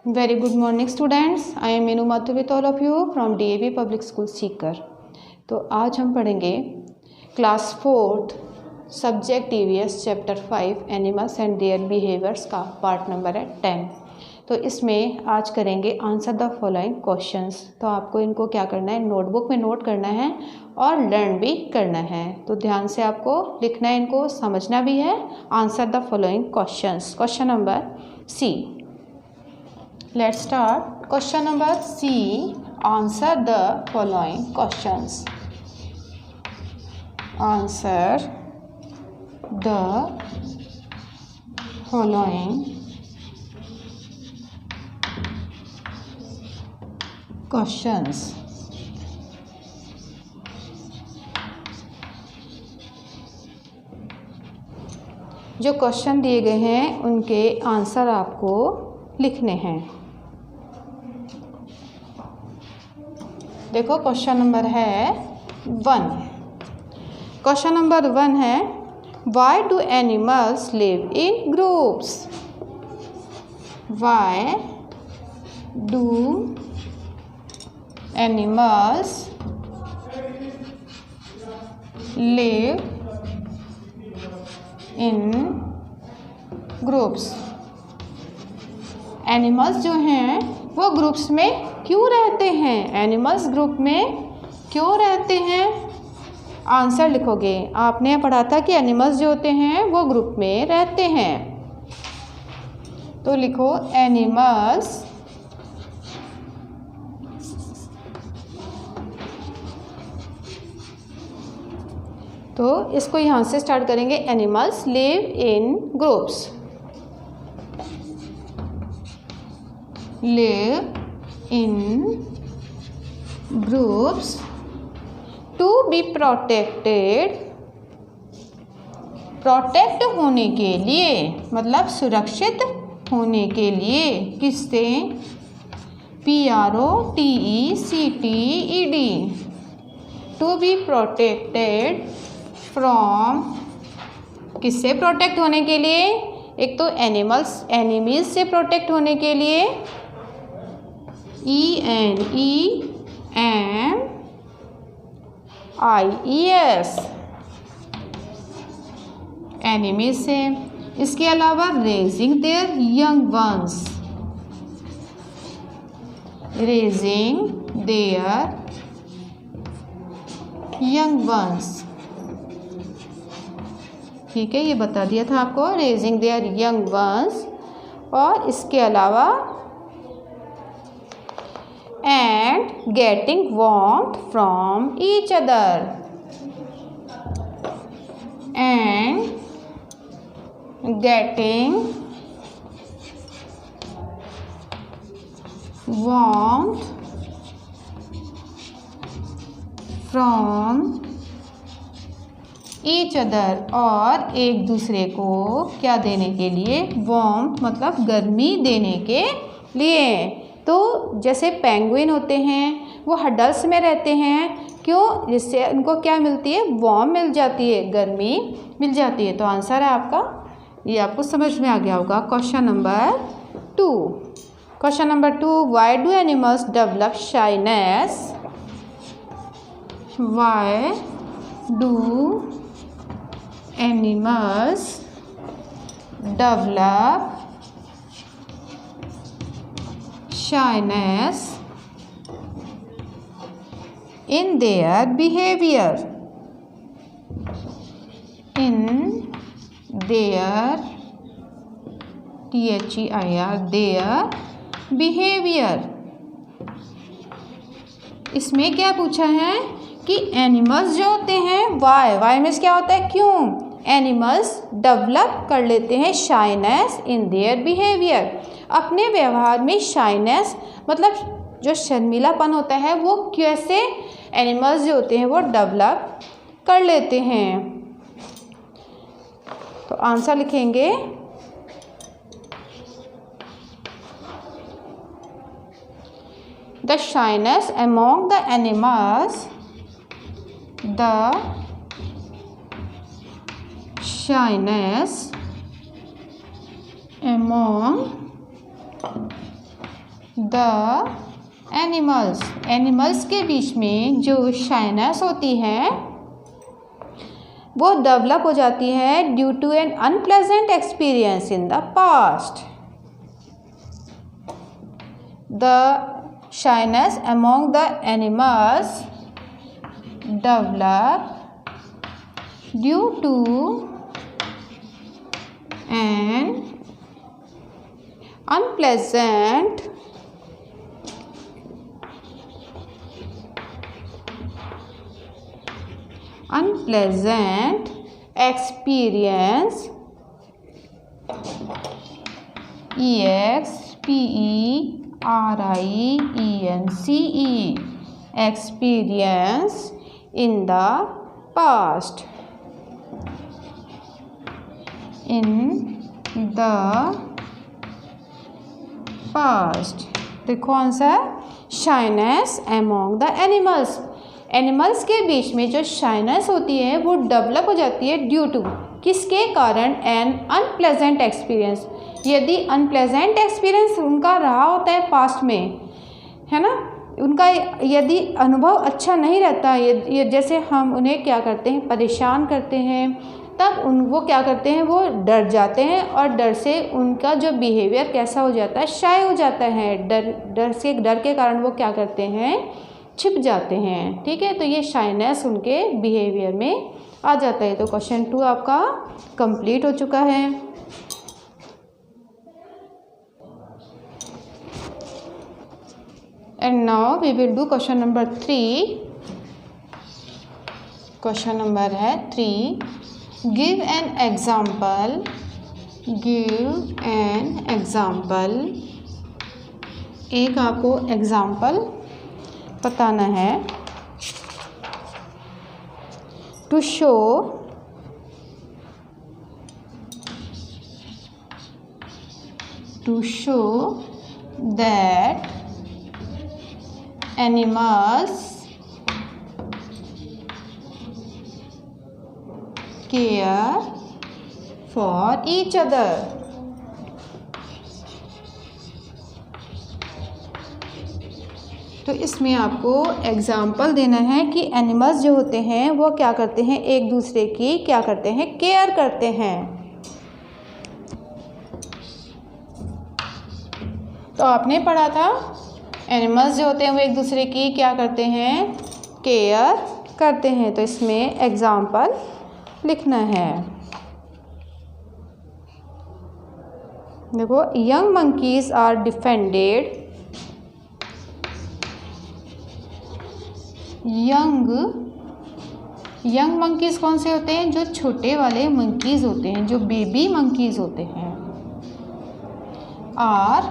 Very good morning students. I am Meenu Mathur with all of you from DAV Public School Sikar. तो आज हम पढ़ेंगे class 4th subject EVS chapter 5 animals and their behaviours का part number है 10। तो इसमें आज करेंगे आंसर द फॉलोइंग क्वेश्चंस। तो आपको इनको क्या करना है, नोटबुक में नोट करना है और लर्न भी करना है। तो ध्यान से आपको लिखना है, इनको समझना भी है। Answer the following questions. Question number C, let's start. Question number C, answer the following questions. Answer the following questions. जो क्वेश्चन दिए गए हैं उनके आंसर आपको लिखने हैं। देखो क्वेश्चन नंबर है 1। क्वेश्चन नंबर 1 है, why do animals live in groups? Why do animals live in groups? Animals जो हैं वो ग्रुप्स में क्यों रहते हैं? एनिमल्स ग्रुप में क्यों रहते हैं? आंसर लिखोगे। आपने पढ़ा था कि एनिमल्स जो होते हैं वो ग्रुप में रहते हैं। तो लिखो एनिमल्स तो इसको यहाँ से स्टार्ट करेंगे। Animals live in groups. Live in groups to be protected। Protect होने के लिए मतलब सुरक्षित होने के लिए। किससे? PROTECTED। To be protected from, किससे प्रोटेक्ट होने के लिए? एक तो एनिमल्स, एनिमीज से प्रोटेक्ट होने के लिए ENEMIES, एनिमीज से। इसके अलावा raising their young ones, raising their young ones. ठीक है, ये बता दिया था आपको, रेजिंग देयर यंग वंस। और इसके अलावा and getting warmth from each other, and getting warmth from each other, और एक दूसरे को क्या देने के लिए? warmth मतलब गर्मी देने के लिए। तो जैसे पेंगुइन होते हैं वो हडल्स में रहते हैं, क्यों? जिससे उनको क्या मिलती है? वार्म मिल जाती है, गर्मी मिल जाती है। तो आंसर है आपका, ये आपको समझ में आ गया होगा। Question number 2। Question number 2, why do animals develop shyness? Why do animals develop shyness in their behavior? In their THEIR, their behavior। इसमें क्या पूछा है कि एनिमल्स जो होते हैं, वाई मीन्स क्या होता है? क्यों? एनिमल्स डेवलप कर लेते हैं शाइनेस इन देयर बिहेवियर, अपने व्यवहार में। शाइनेस मतलब जो शर्मीलापन होता है वो कैसे एनिमल्स जो होते हैं वो डेवलप कर लेते हैं। तो आंसर लिखेंगे the shyness among the animals, the shyness among the animals, animals के बीच में जो शाइनेस होती है वो डेवलप हो जाती है due to an unpleasant experience in the past. The shyness among the animals develop due to an unpleasant experience experience in the past, देखो answer shyness among the animals, animals के बीच में जो शाइनेस होती है वो डेवलप हो जाती है ड्यू टू, किसके कारण, एन अनप्लेजेंट एक्सपीरियंस, यदि अनप्लेजेंट एक्सपीरियंस उनका रहा होता है पास्ट में, है ना, उनका यदि अनुभव अच्छा नहीं रहता है, जैसे हम उन्हें क्या करते हैं, परेशान करते हैं, तब वो क्या करते हैं, वो डर जाते हैं और डर से उनका जो बिहेवियर कैसा हो जाता है, शाय हो जाता है, डर के कारण वो क्या करते हैं, छिप जाते हैं। ठीक है, तो ये शाइनेस उनके बिहेवियर में आ जाता है। तो क्वेश्चन 2 आपका कंप्लीट हो चुका है। And now we will do question number 3। Question number है 3, गिव एन एग्जाम्पल, एक आपको एग्जाम्पल बताना है to show that animals care for each other. तो इसमें आपको एग्जाम्पल देना है कि एनिमल्स जो होते हैं वो क्या करते हैं, एक दूसरे की क्या करते हैं, केयर करते हैं। तो आपने पढ़ा था एनिमल्स जो होते हैं वो एक दूसरे की क्या करते हैं, केयर करते हैं। तो इसमें एग्जाम्पल लिखना है। देखो, young monkeys are defended, young monkeys कौन से होते हैं, जो छोटे वाले मंकीज होते हैं, जो बेबी मंकीज होते हैं। आर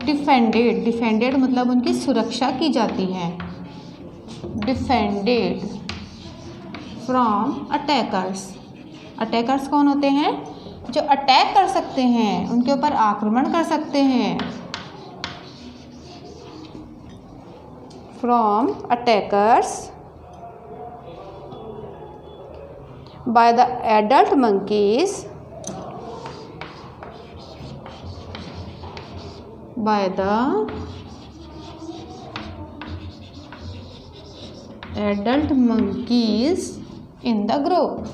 डिफेंडेड मतलब उनकी सुरक्षा की जाती है, डिफेंडेड फ्रॉम अटैकर्स कौन होते हैं, जो अटैक कर सकते हैं, उनके ऊपर आक्रमण कर सकते हैं। From attackers by the adult monkeys, in the group,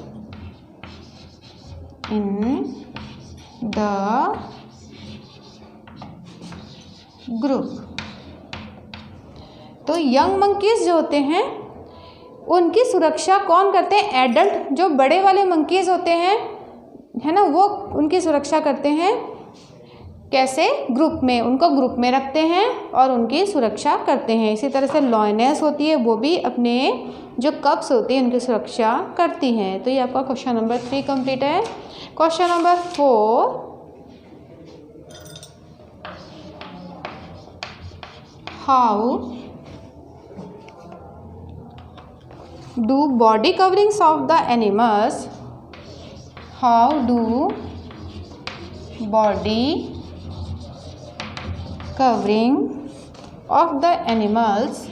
तो यंग मंकीज जो होते हैं उनकी सुरक्षा कौन करते हैं, एडल्ट जो बड़े वाले मंकीज होते हैं, है ना, वो उनकी सुरक्षा करते हैं। कैसे, ग्रुप में, उनको ग्रुप में रखते हैं और उनकी सुरक्षा करते हैं। इसी तरह से लॉयनेस होती है, वो भी अपने जो कप्स होती हैं उनकी सुरक्षा करती हैं। तो ये आपका क्वेश्चन नंबर 3 कंप्लीट है। Question number 4, how do body coverings of the animals, how do body covering of the animals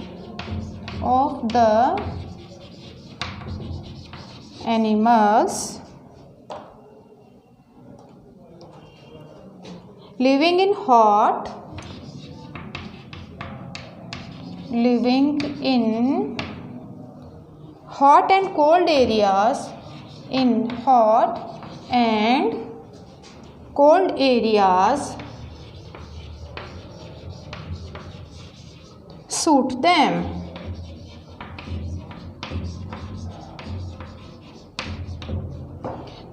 living in hot living in hot and cold areas, in hot and cold areas suit them.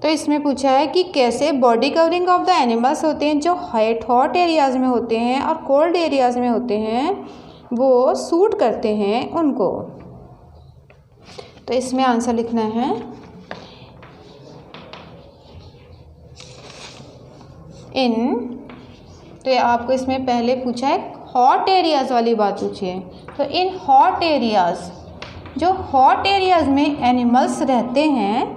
तो इसमें पूछा है कि कैसे body covering of the animals होते हैं जो hot areas में होते हैं और कोल्ड एरियाज़ में होते हैं वो सूट करते हैं उनको। तो इसमें आंसर लिखना है इन, तो आपको इसमें पहले पूछा है हॉट एरियाज़ वाली बात पूछी है। तो इन हॉट एरियाज़, जो हॉट एरियाज़ में एनिमल्स रहते हैं,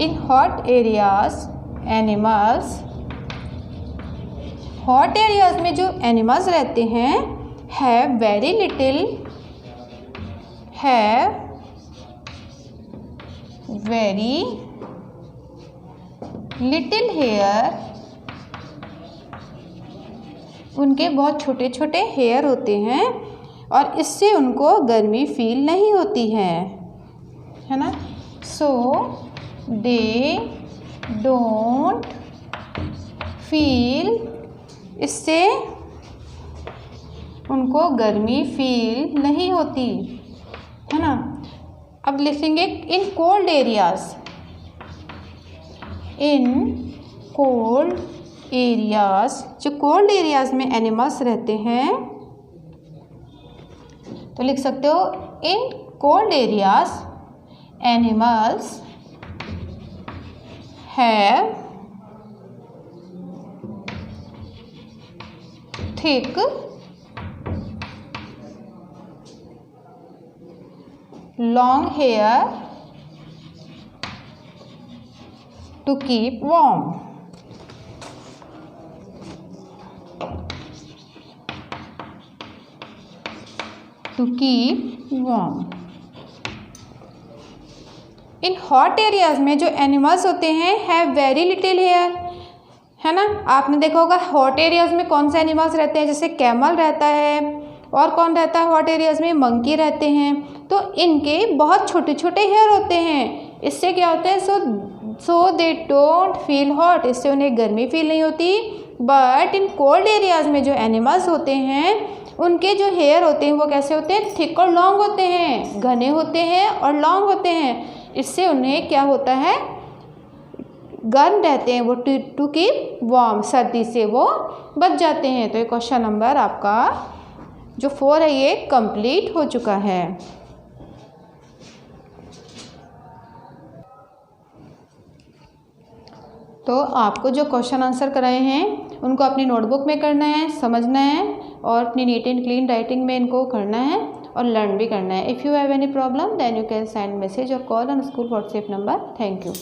in hot areas animals, hot areas में जो एनिमल्स रहते हैं हैव वेरी लिटिल हेयर, उनके बहुत छोटे छोटे हेयर होते हैं और इससे उनको गर्मी फील नहीं होती है ना। सो दे डोंट फील, इससे उनको गर्मी फील नहीं होती है ना। अब लिखेंगे in cold areas, in cold areas, जो कोल्ड एरियाज़ में एनिमल्स रहते हैं, तो लिख सकते हो in cold areas animals have thick long hair to keep warm. To keep warm. In hot areas में जो एनिमल्स होते हैं हैव वेरी लिटिल हेयर, है ना। आपने देखा होगा हॉट एरियाज़ में कौन से एनिमल्स रहते हैं, जैसे कैमल रहता है और कौन रहता है हॉट एरियाज़ में, मंकी रहते हैं। तो इनके बहुत छोटे छोटे हेयर होते हैं, इससे क्या होता है, सो दे डोंट फील हॉट, इससे उन्हें गर्मी फील नहीं होती। बट इन कोल्ड एरियाज़ में जो एनिमल्स होते हैं उनके जो हेयर होते हैं वो कैसे होते हैं, थिक और लॉन्ग होते हैं, घने होते हैं और लॉन्ग होते हैं। इससे उन्हें क्या होता है, गर्म रहते हैं वो, टू कीप वार्म, सर्दी से वो बच जाते हैं। तो ये क्वेश्चन नंबर आपका जो 4 है ये कंप्लीट हो चुका है। तो आपको जो क्वेश्चन आंसर कराए हैं उनको अपनी नोटबुक में करना है, समझना है और अपनी नीट एंड क्लीन राइटिंग में इनको करना है और लर्न भी करना है। If you have any problem then you can send message और call on school WhatsApp number. Thank you.